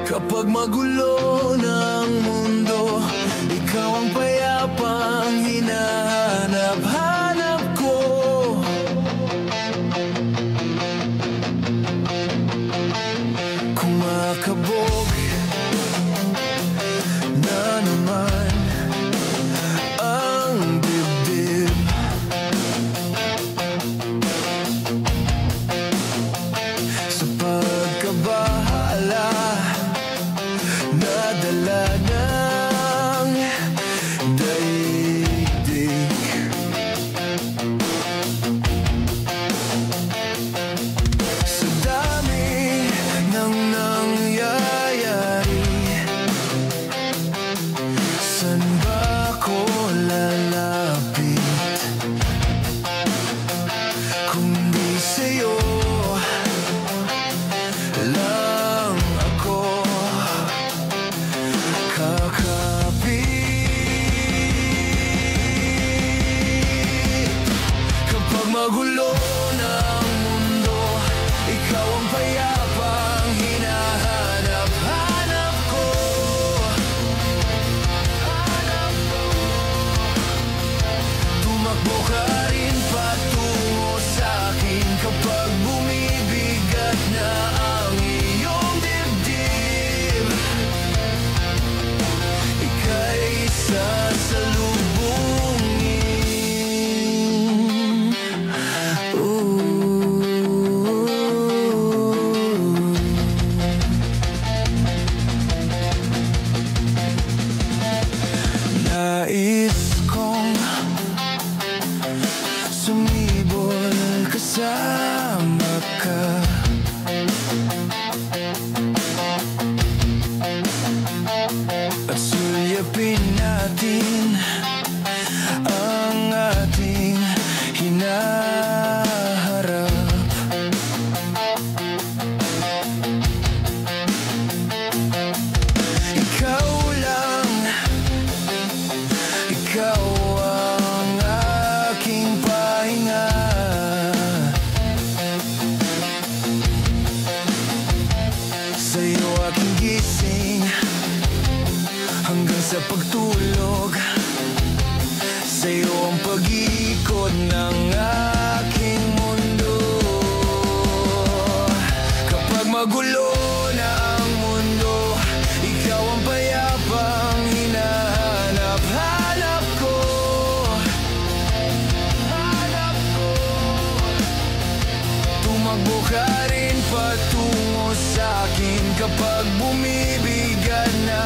Kapag magulo ng mundo, ikaw ang payapang hinahanap-hanap ko. Kumakabog na naman ang dibdib. Sa pagkabahala, nadala ng daigdig. Sa dami ng nangyayari, saan ba ko lalapit kung di sa'yo lang ako kakapit? Kapag magulo ng mundo, ikaw ang payapang hinahanap-hanap ko. Tumakbo ka rin patungo sa'kin kapag bumibigat na ang iyong dibdib. Ika'y sasalubungin. Nais kong sumibol kasama ka, at sulyapin natin ang ating hinaharap. Ikaw lang, ikaw ang aking pahinga. Sa'yo aking gising hanggang sa pagtulog. Sa'yo ang pag-ikot ng aking mundo. Kapag magulo na ang mundo, ikaw ang payapang hinahanap-hanap ko. Tumakbo ka rin patungo sa'kin kapag bumibigat na